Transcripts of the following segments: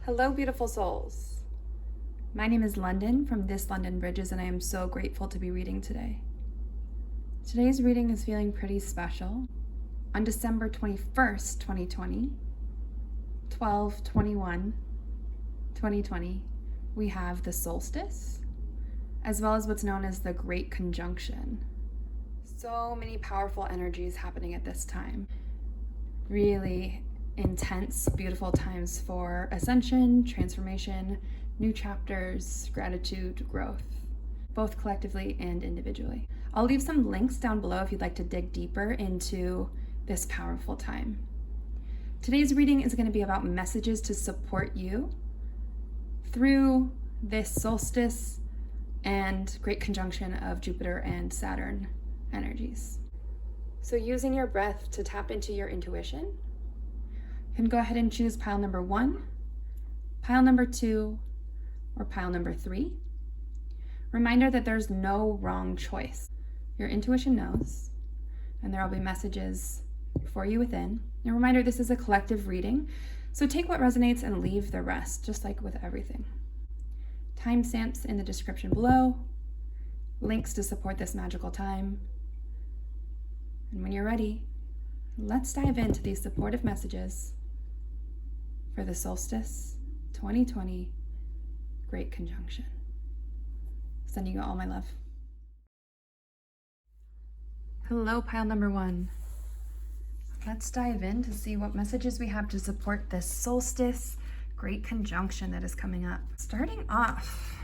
Hello, beautiful souls. My name is London from thislondonbridges, and I am so grateful to be reading today. Today's reading is feeling pretty special. On December 21st, 2020, 12/21/2020, we have the solstice, as well as what's known as the Great Conjunction. So many powerful energies happening at this time. Really intense, beautiful times for ascension, transformation, new chapters, gratitude, growth, both collectively and individually. I'll leave some links down below if you'd like to dig deeper into this powerful time. Today's reading is going to be about messages to support you through this solstice and great conjunction of Jupiter and Saturn energies. So using your breath to tap into your intuition, you can go ahead and choose pile number 1, pile number 2, or pile number 3. Reminder that there's no wrong choice. Your intuition knows, and there will be messages for you within. A reminder, this is a collective reading, so take what resonates and leave the rest, just like with everything. Timestamps in the description below, links to support this magical time. And when you're ready, let's dive into these supportive messages for the Solstice 2020 Great Conjunction. Sending you all my love. Hello, pile number 1. Let's dive in to see what messages we have to support this Solstice Great Conjunction that is coming up. Starting off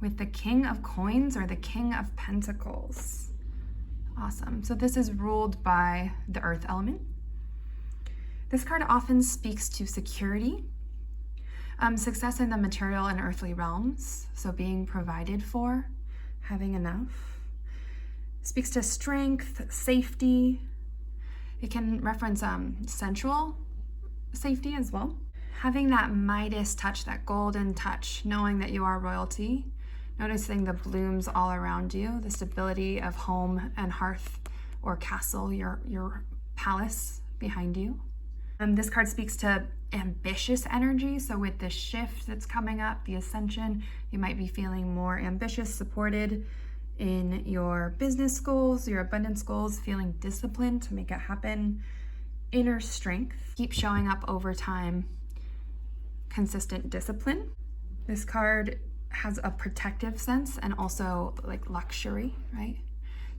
with the King of Coins or the King of Pentacles. Awesome. So this is ruled by the earth element. This card often speaks to security, success in the material and earthly realms. So being provided for, having enough. Speaks to strength, safety. It can reference sensual safety as well. Having that Midas touch, that golden touch, knowing that you are royalty. Noticing the blooms all around you, the stability of home and hearth or castle, your palace behind you. This card speaks to ambitious energy. So with the shift that's coming up, the ascension, you might be feeling more ambitious, supported in your business goals, your abundance goals, feeling disciplined to make it happen. Inner strength, keep showing up over time, consistent discipline. This card has a protective sense and also like luxury, right?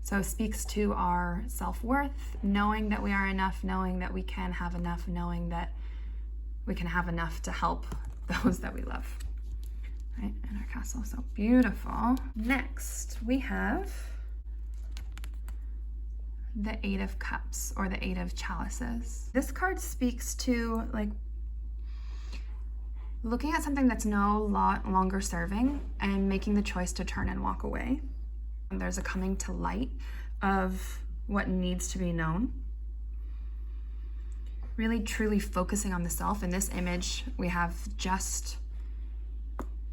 So it speaks to our self-worth, knowing that we are enough, knowing that we can have enough, knowing that we can have enough to help those that we love, right? In our castle, so beautiful. Next, we have the 8 of Cups or the 8 of Chalices. This card speaks to like looking at something that's no longer serving and making the choice to turn and walk away. And there's a coming to light of what needs to be known. Really truly focusing on the self. In this image, we have just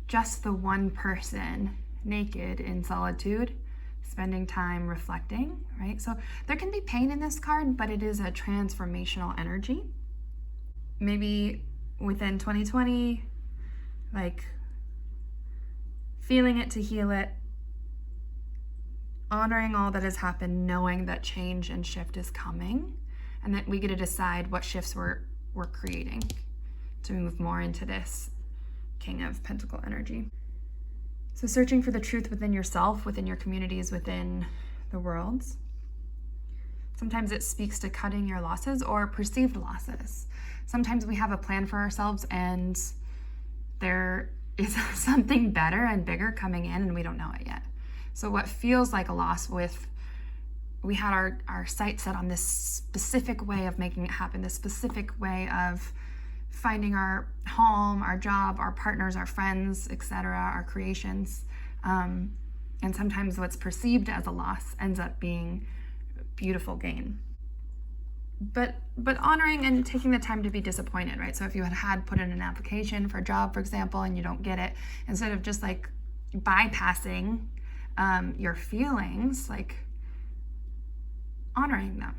the one person naked in solitude, spending time reflecting, right? So there can be pain in this card, but it is a transformational energy. Maybe within 2020, like feeling it to heal it, honoring all that has happened, knowing that change and shift is coming, and that we get to decide what shifts we're creating to move more into this King of Pentacle energy. So searching for the truth within yourself, within your communities, within the worlds. Sometimes it speaks to cutting your losses or perceived losses. Sometimes we have a plan for ourselves and there is something better and bigger coming in and we don't know it yet. So what feels like a loss we had our sights set on this specific way of making it happen, this specific way of finding our home, our job, our partners, our friends, etc., our creations. And sometimes what's perceived as a loss ends up being beautiful gain. But honoring and taking the time to be disappointed, right? So if you had put in an application for a job, for example, and you don't get it, instead of just like bypassing your feelings, like honoring them.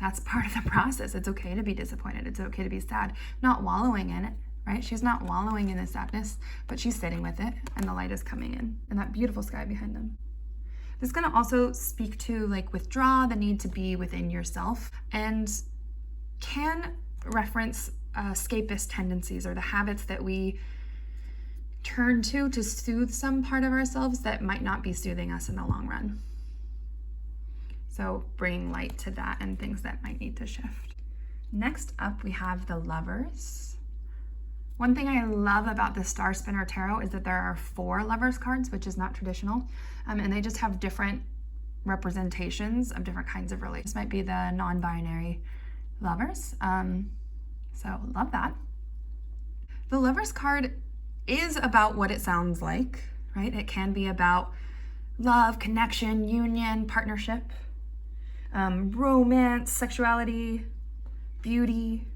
That's part of the process. It's okay to be disappointed. It's okay to be sad, not wallowing in it, right? She's not wallowing in the sadness, but she's sitting with it, and the light is coming in, and that beautiful sky behind them. This is going to also speak to like withdraw, the need to be within yourself, and can reference escapist tendencies or the habits that we turn to soothe some part of ourselves that might not be soothing us in the long run. So bringing light to that and things that might need to shift. Next up, we have the Lovers. One thing I love about the Star Spinner Tarot is that there are 4 Lovers cards, which is not traditional, and they just have different representations of different kinds of relationships. This might be the non-binary lovers, so love that. The Lovers card is about what it sounds like, right? It can be about love, connection, union, partnership, romance, sexuality, beauty.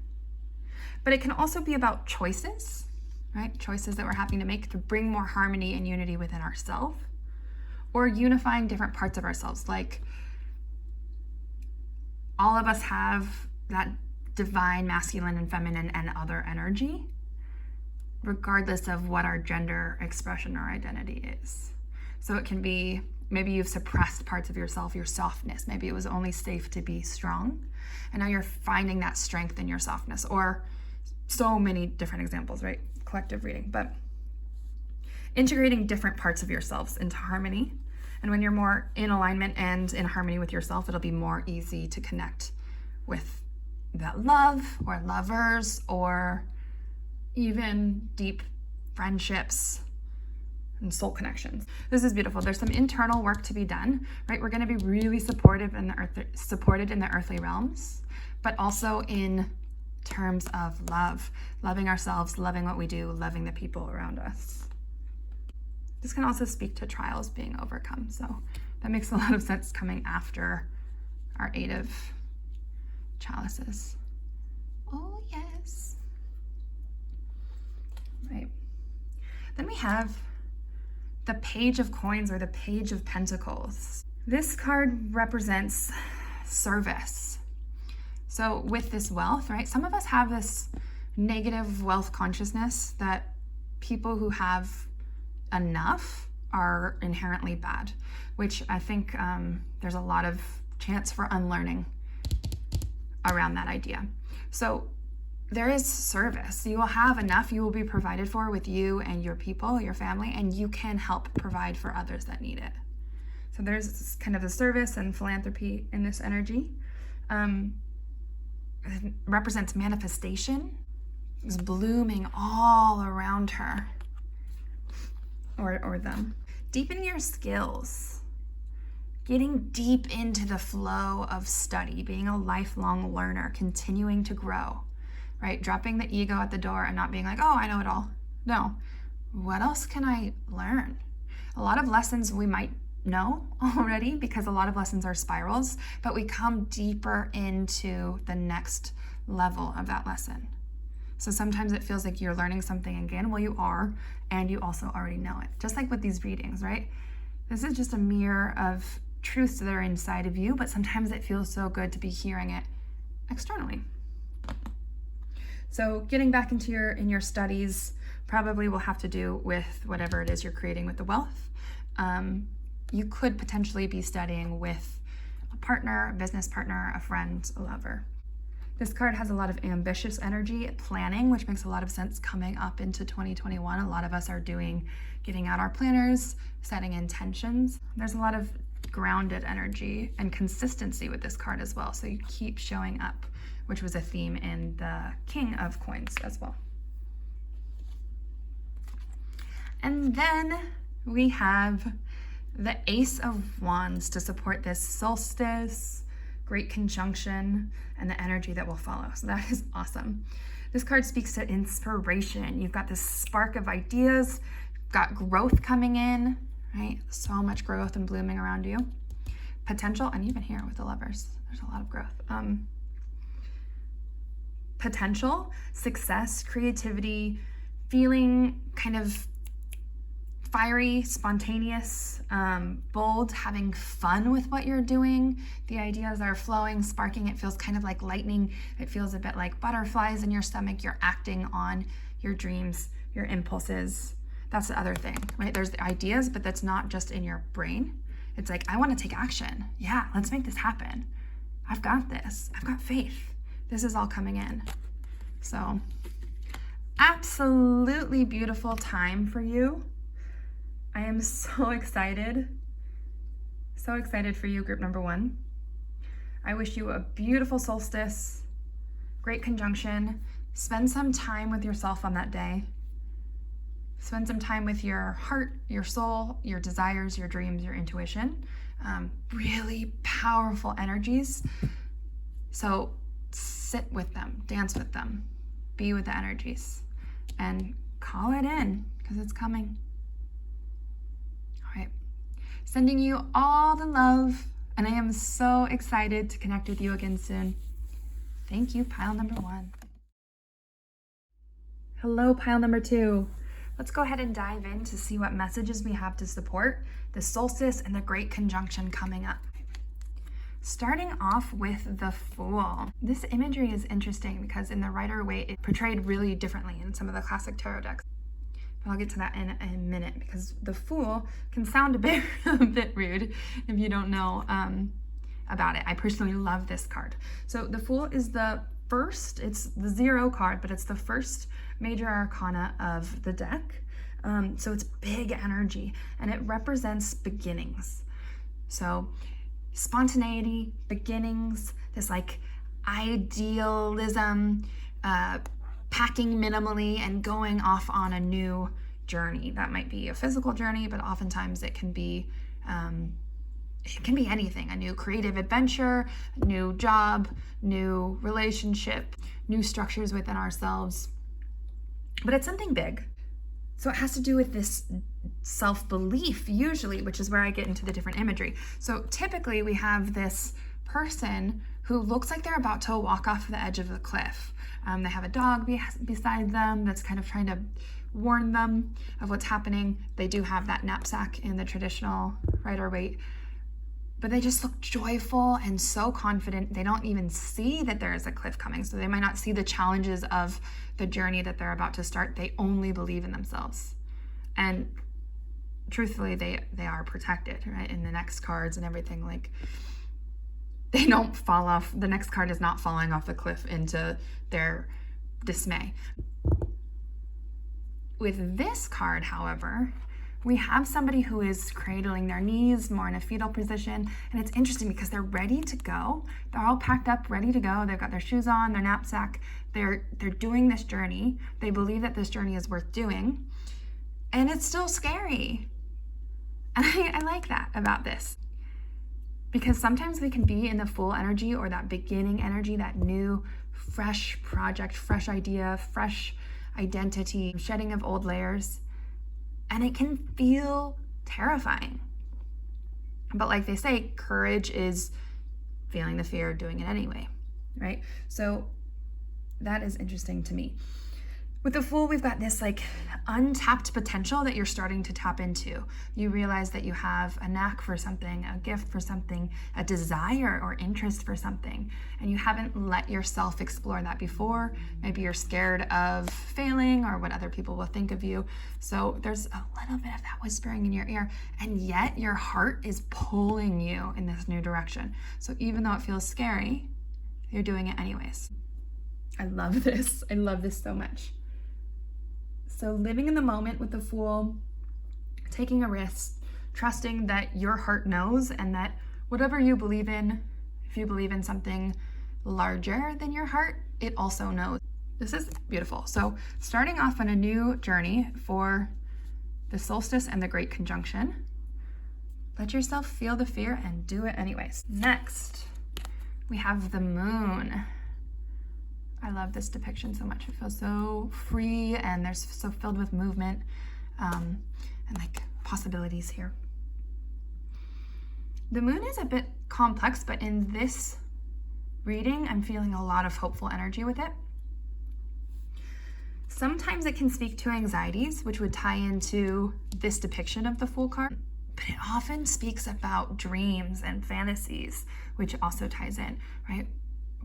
But it can also be about choices, right? Choices that we're having to make to bring more harmony and unity within ourselves, or unifying different parts of ourselves. Like all of us have that divine masculine and feminine and other energy, regardless of what our gender expression or identity is. So it can be, maybe you've suppressed parts of yourself, your softness. Maybe it was only safe to be strong, and now you're finding that strength in your softness, or so many different examples, right? Collective reading, but integrating different parts of yourselves into harmony. And when you're more in alignment and in harmony with yourself, it'll be more easy to connect with that love or lovers or even deep friendships and soul connections. This is beautiful. There's some internal work to be done, right? We're going to be really supported in the earthly realms, but also in terms of love, loving ourselves, loving what we do, loving the people around us. This can also speak to trials being overcome. So that makes a lot of sense coming after our 8 of Chalices. Oh, yes. Right. Then we have the Page of Coins or the Page of Pentacles. This card represents service. So with this wealth, right, some of us have this negative wealth consciousness that people who have enough are inherently bad, which I think there's a lot of chance for unlearning around that idea. So there is service. You will have enough, you will be provided for with you and your people, your family, and you can help provide for others that need it. So there's kind of the service and philanthropy in this energy. It represents manifestation. It's blooming all around her or them. Deepen your skills. Getting deep into the flow of study, being a lifelong learner, continuing to grow, right? Dropping the ego at the door and not being like, oh, I know it all. No, what else can I learn? A lot of lessons we might know already because a lot of lessons are spirals, but we come deeper into the next level of that lesson. So sometimes it feels like you're learning something again. Well, you are, and you also already know it. Just like with these readings, right? This is just a mirror of truths that are inside of you, but sometimes it feels so good to be hearing it externally. So getting back into your studies probably will have to do with whatever it is you're creating with the wealth. You could potentially be studying with a partner, a business partner, a friend, a lover. This card has a lot of ambitious energy, planning, which makes a lot of sense coming up into 2021. A lot of us are getting out our planners, setting intentions. There's a lot of grounded energy and consistency with this card as well. So you keep showing up, which was a theme in the King of Coins as well. And then we have the Ace of Wands to support this solstice, great conjunction, and the energy that will follow. So that is awesome. This card speaks to inspiration. You've got this spark of ideas, got growth coming in, right? So much growth and blooming around you. Potential, and even here with the Lovers, there's a lot of growth. Potential, success, creativity, feeling kind of fiery, spontaneous, bold, having fun with what you're doing. The ideas are flowing, sparking. It feels kind of like lightning. It feels a bit like butterflies in your stomach. You're acting on your dreams, your impulses. That's the other thing, right? There's the ideas, but that's not just in your brain. It's like, I want to take action. Yeah, let's make this happen. I've got this. I've got faith. This is all coming in. So, absolutely beautiful time for you. I am so excited. So excited for you, group number 1. I wish you a beautiful solstice, great conjunction. Spend some time with yourself on that day. Spend some time with your heart, your soul, your desires, your dreams, your intuition. Really powerful energies. So sit with them, dance with them, be with the energies, and call it in because it's coming. All right. Sending you all the love, and I am so excited to connect with you again soon. Thank you, pile number 1. Hello, pile number 2. Let's go ahead and dive in to see what messages we have to support the solstice and the great conjunction coming up. Starting off with the Fool. This imagery is interesting because in the Rider-Waite, it's portrayed really differently in some of the classic tarot decks. But I'll get to that in a minute because the Fool can sound a bit rude if you don't know about it. I personally love this card. So the Fool is the first, it's the 0 card, but it's the first major arcana of the deck. So it's big energy and it represents beginnings. So spontaneity, beginnings, this like idealism, packing minimally and going off on a new journey. That might be a physical journey, but oftentimes it can be anything, a new creative adventure, a new job, new relationship, new structures within ourselves. But it's something big. So it has to do with this self-belief usually, which is where I get into the different imagery. So typically we have this person who looks like they're about to walk off the edge of the cliff. They have a dog beside them that's kind of trying to warn them of what's happening. They do have that knapsack in the traditional Rider-Waite, but they just look joyful and so confident. They don't even see that there is a cliff coming, so they might not see the challenges of the journey that they're about to start. They only believe in themselves. And truthfully, they are protected, right? In the next cards and everything, like, they don't fall off. The next card is not falling off the cliff into their dismay. With this card, however, we have somebody who is cradling their knees, more in a fetal position, and it's interesting because they're ready to go. They're all packed up, ready to go. They've got their shoes on, their knapsack. They're doing this journey. They believe that this journey is worth doing, and it's still scary. And I like that about this, because sometimes we can be in the Fool energy or that beginning energy, that new, fresh project, fresh idea, fresh identity, shedding of old layers. And it can feel terrifying. But like they say, courage is feeling the fear, doing it anyway, right? So that is interesting to me. With the Fool, we've got this like untapped potential that you're starting to tap into. You realize that you have a knack for something, a gift for something, a desire or interest for something, and you haven't let yourself explore that before. Maybe you're scared of failing or what other people will think of you. So there's a little bit of that whispering in your ear, and yet your heart is pulling you in this new direction. So even though it feels scary, you're doing it anyways. I love this. I love this so much. So living in the moment with the Fool, taking a risk, trusting that your heart knows and that whatever you believe in, if you believe in something larger than your heart, it also knows. This is beautiful. So starting off on a new journey for the solstice and the great conjunction, let yourself feel the fear and do it anyways. Next, we have the Moon. I love this depiction so much. It feels so free and there's so filled with movement and like possibilities here. The Moon is a bit complex, but in this reading, I'm feeling a lot of hopeful energy with it. Sometimes it can speak to anxieties, which would tie into this depiction of the Fool card, but it often speaks about dreams and fantasies, which also ties in, right?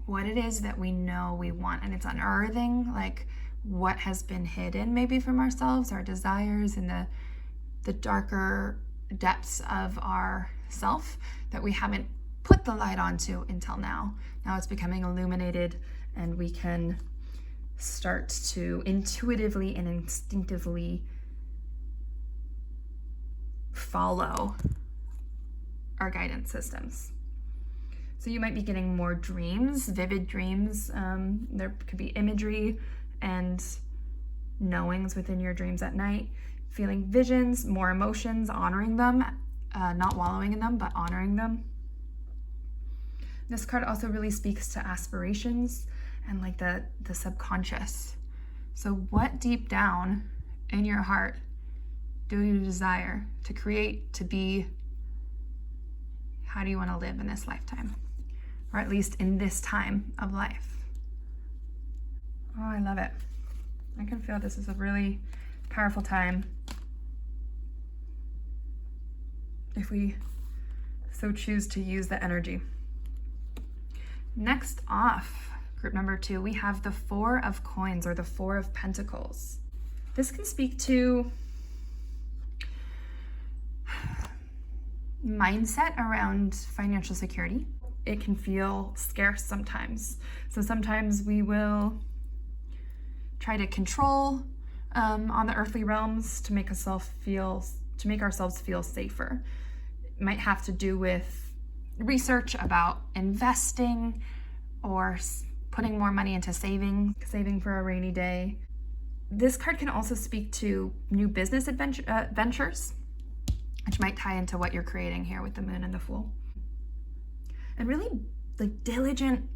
What it is that we know we want, and it's unearthing like what has been hidden maybe from ourselves, our desires, and the darker depths of our self that we haven't put the light onto until now. Now it's becoming illuminated, and we can start to intuitively and instinctively follow our guidance systems. So you might be getting more dreams, vivid dreams. There could be imagery and knowings within your dreams at night, feeling visions, more emotions, honoring them, not wallowing in them, but honoring them. This card also really speaks to aspirations and like the subconscious. So what deep down in your heart do you desire to create, to be? How do you want to live in this lifetime? Or at least in this time of life? Oh, I love it. I can feel this is a really powerful time if we so choose to use the energy. Next off, group number 2, we have the 4 of Coins, or the 4 of Pentacles. This can speak to mindset around financial security. It can feel scarce sometimes. So sometimes we will try to control on the earthly realms to make ourselves feel safer. It might have to do with research about investing or putting more money into saving for a rainy day. This card can also speak to new business ventures, which might tie into what you're creating here with the Moon and the Fool. And really like diligent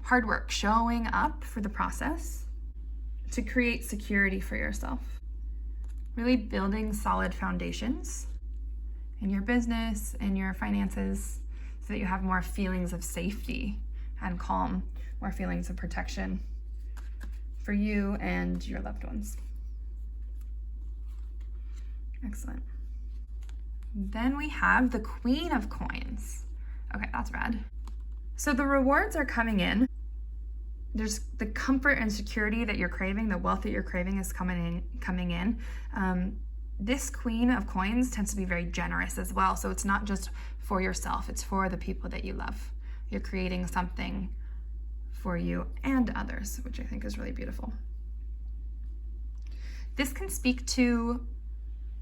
hard work, showing up for the process to create security for yourself. Really building solid foundations in your business and your finances so that you have more feelings of safety and calm, more feelings of protection for you and your loved ones. Excellent. Then we have the Queen of Coins. Okay, that's rad. So the rewards are coming in. There's the comfort and security that you're craving, the wealth that you're craving is coming in. This Queen of Coins tends to be very generous as well. So it's not just for yourself, it's for the people that you love. You're creating something for you and others, which I think is really beautiful. This can speak to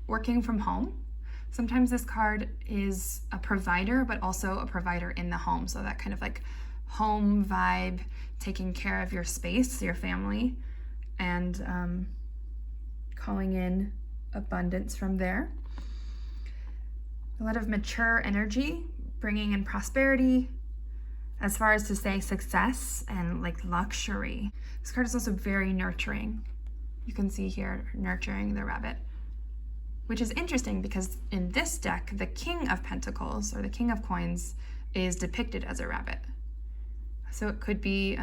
working from home. Sometimes this card is a provider, but also a provider in the home. So that kind of like home vibe, taking care of your space, your family, and calling in abundance from there. A lot of mature energy, bringing in prosperity, as far as to say success and like luxury. This card is also very nurturing. You can see here, nurturing the rabbit, which is interesting because in this deck, the King of Pentacles, or the King of Coins, is depicted as a rabbit. So it could be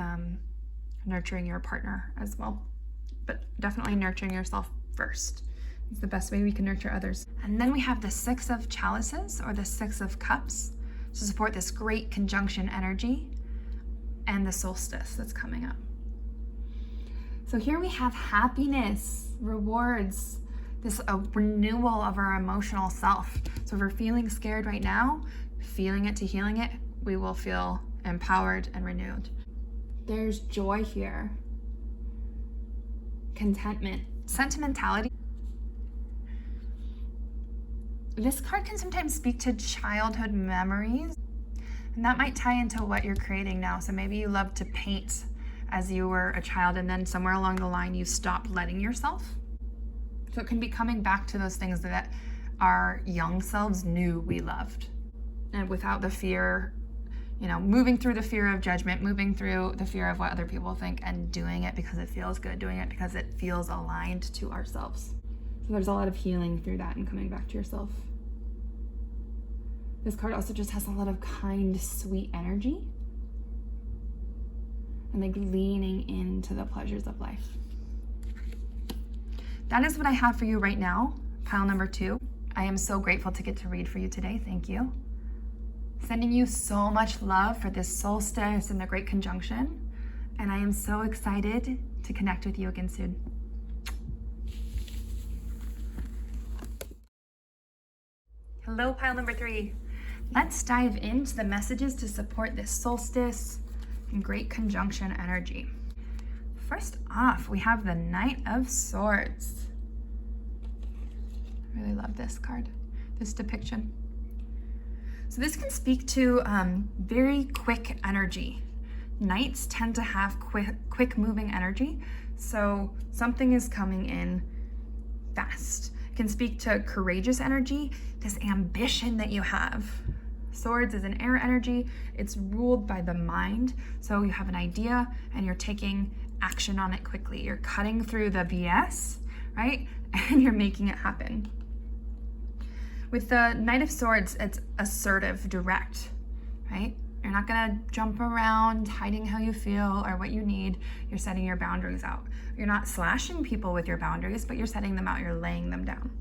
nurturing your partner as well, but definitely nurturing yourself first. It's the best way we can nurture others. And then we have the 6 of Chalices, or the 6 of Cups, to support this great conjunction energy, and the solstice that's coming up. So here we have happiness, rewards, this renewal of our emotional self. So if we're feeling scared right now, feeling it to healing it, we will feel empowered and renewed. There's joy here, contentment, sentimentality. This card can sometimes speak to childhood memories, and that might tie into what you're creating now. So maybe you loved to paint as you were a child, and then somewhere along the line you stopped letting yourself. So it can be coming back to those things that our young selves knew we loved, and without the fear, moving through the fear of judgment, moving through the fear of what other people think, and doing it because it feels good, doing it because it feels aligned to ourselves. So there's a lot of healing through that and coming back to yourself. This card also just has a lot of kind, sweet energy and like leaning into the pleasures of life. that is what I have for you right now, pile number 2. I am so grateful to get to read for you today. Thank you. Sending you so much love for this solstice and the great conjunction. And I am so excited to connect with you again soon. Hello, pile number 3. Let's dive into the messages to support this solstice and great conjunction energy. First off, we have the Knight of Swords. I really love this card, this depiction. So this can speak to very quick energy. Knights tend to have quick moving energy, so something is coming in fast. It can speak to courageous energy, this ambition that you have. Swords is an air energy. It's ruled by the mind. So you have an idea and you're taking action on it quickly. You're cutting through the BS, right? And you're making it happen. With the Knight of Swords, it's assertive, direct, right? You're not gonna jump around hiding how you feel or what you need. You're setting your boundaries out. You're not slashing people with your boundaries, but you're setting them out, you're laying them down.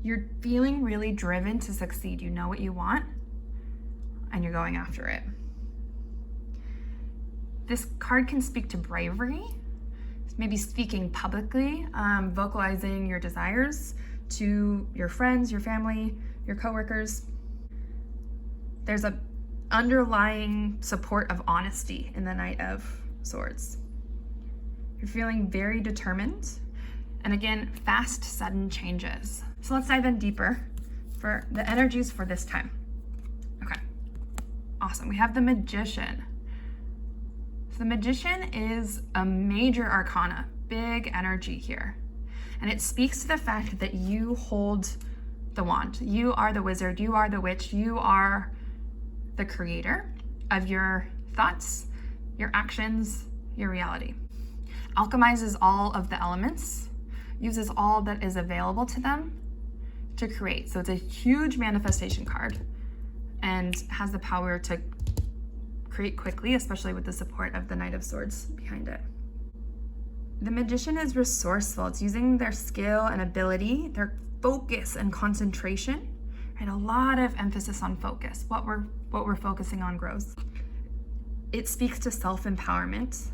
You're feeling really driven to succeed. You know what you want, and you're going after it. This card can speak to bravery, maybe speaking publicly, vocalizing your desires to your friends, your family, your coworkers. There's a underlying support of honesty in the Knight of Swords. You're feeling very determined, and again, fast, sudden changes. So let's dive in deeper for the energies for this time. Okay, awesome. We have the Magician. So the Magician is a major arcana, big energy here. And it speaks to the fact that you hold the wand. You are the wizard, you are the witch, you are the creator of your thoughts, your actions, your reality. Alchemizes all of the elements, uses all that is available to them to create. So it's a huge manifestation card and has the power to create quickly, especially with the support of the Knight of Swords behind it. The Magician is resourceful. It's using their skill and ability, their focus and concentration, and a lot of emphasis on focus. What we're focusing on grows. It speaks to self-empowerment,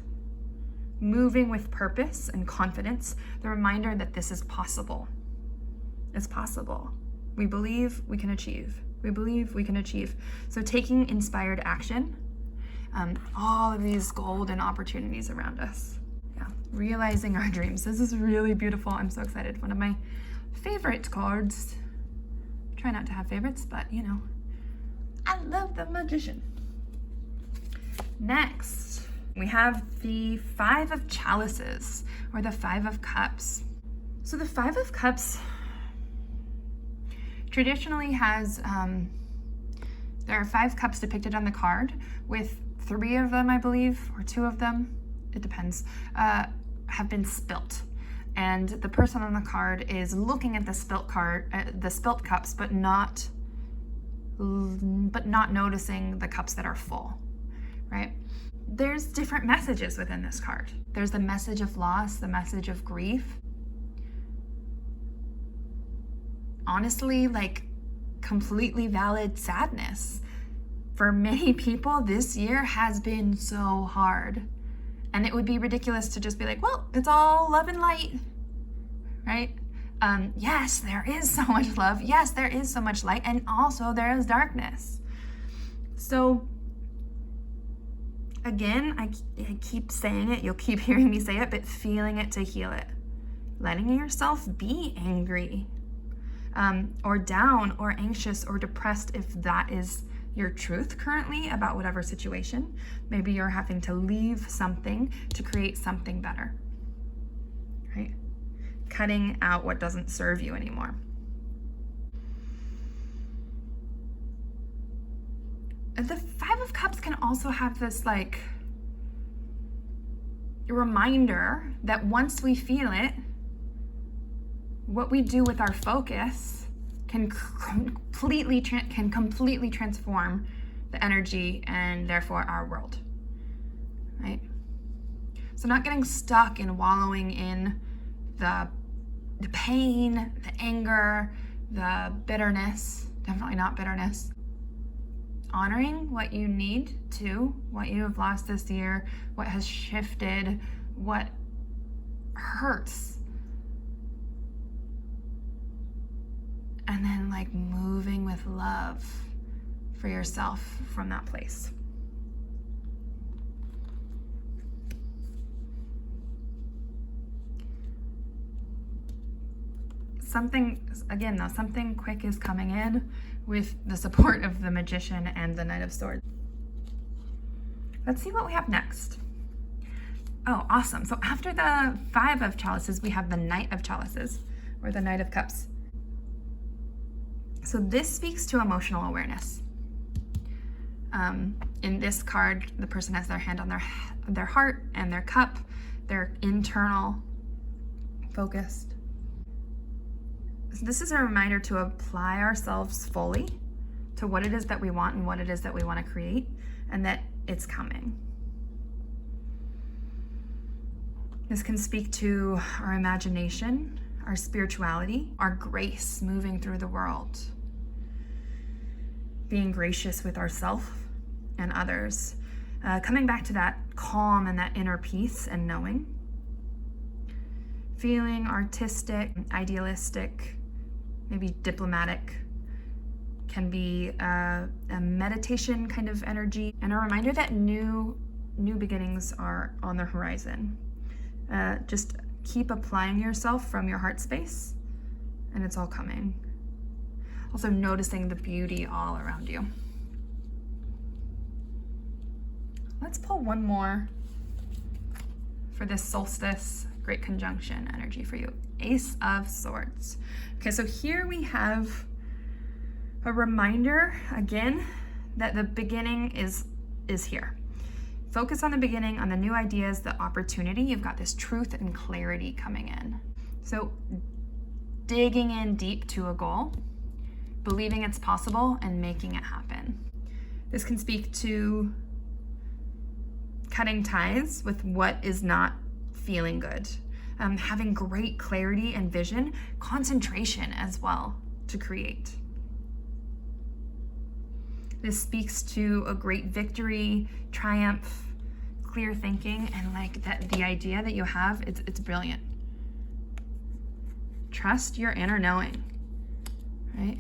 moving with purpose and confidence, the reminder that this is possible. It's possible. We believe we can achieve. We believe we can achieve. So taking inspired action, all of these golden opportunities around us. Yeah, realizing our dreams. This is really beautiful. I'm so excited. One of my favorite cards. Try not to have favorites, but you know, I love the Magician. Next, we have the 5 of Chalices, or the 5 of Cups. So the 5 of Cups traditionally has, there are 5 cups depicted on the card, with 3 of them, I believe, or 2 of them, it depends, have been spilt. And the person on the card is looking at the spilt cups, but not noticing the cups that are full, right? There's different messages within this card. There's the message of loss, the message of grief. Honestly, like completely valid sadness. For many people, this year has been so hard. And it would be ridiculous to just be like, well, it's all love and light, right? Yes, there is so much love. Yes, there is so much light. And also there is darkness. So again, I keep saying it. You'll keep hearing me say it, but feeling it to heal it. Letting yourself be angry, or down or anxious or depressed if that is your truth currently about whatever situation. Maybe you're having to leave something to create something better, right? Cutting out what doesn't serve you anymore. The 5 of Cups can also have this like reminder that once we feel it, what we do with our focus can completely transform the energy and therefore our world, right? So not getting stuck in wallowing in the pain, the anger, the bitterness, definitely not bitterness. Honoring what you need to, what you have lost this year, what has shifted, what hurts. And then like moving with love for yourself from that place. Something quick is coming in with the support of the Magician and the Knight of Swords. Let's see what we have next. Oh, awesome. So after the Five of Chalices, we have the Knight of Chalices, or the Knight of Cups. So this speaks to emotional awareness. In this card, the person has their hand on their heart and their cup. They're internal focused. So this is a reminder to apply ourselves fully to what it is that we want and what it is that we want to create, and that it's coming. This can speak to our imagination, our spirituality, our grace moving through the world, being gracious with ourselves and others, coming back to that calm and that inner peace and knowing, feeling artistic, idealistic, maybe diplomatic, can be a meditation kind of energy, and a reminder that new beginnings are on the horizon. Just keep applying yourself from your heart space, and it's all coming. Also noticing the beauty all around you. Let's pull one more for this solstice great conjunction energy for you. Ace of Swords. Okay, so here we have a reminder again that the beginning is here. Focus on the beginning, on the new ideas, the opportunity. You've got this truth and clarity coming in. So digging in deep to a goal, believing it's possible and making it happen. This can speak to cutting ties with what is not feeling good, having great clarity and vision, concentration as well to create. This speaks to a great victory, triumph, clear thinking, and like that the idea that you have, it's brilliant. Trust your inner knowing, right?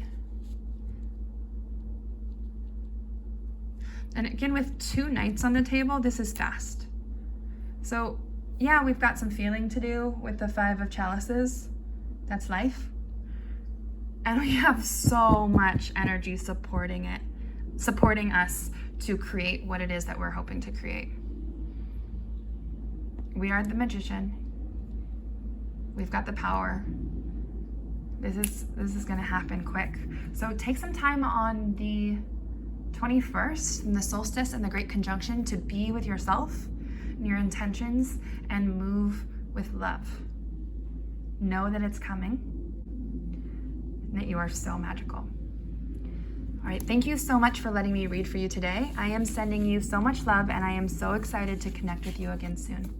And again, with two knights on the table, this is fast. So yeah, we've got some feeling to do with the Five of Chalices. That's life. And we have so much energy supporting us to create what it is that we're hoping to create. We are the Magician. We've got the power. This is gonna happen quick. So take some time on the 21st and the solstice and the great conjunction to be with yourself and your intentions and move with love. Know that it's coming and that you are so magical. All right, thank you so much for letting me read for you today. I am sending you so much love, and I am so excited to connect with you again soon.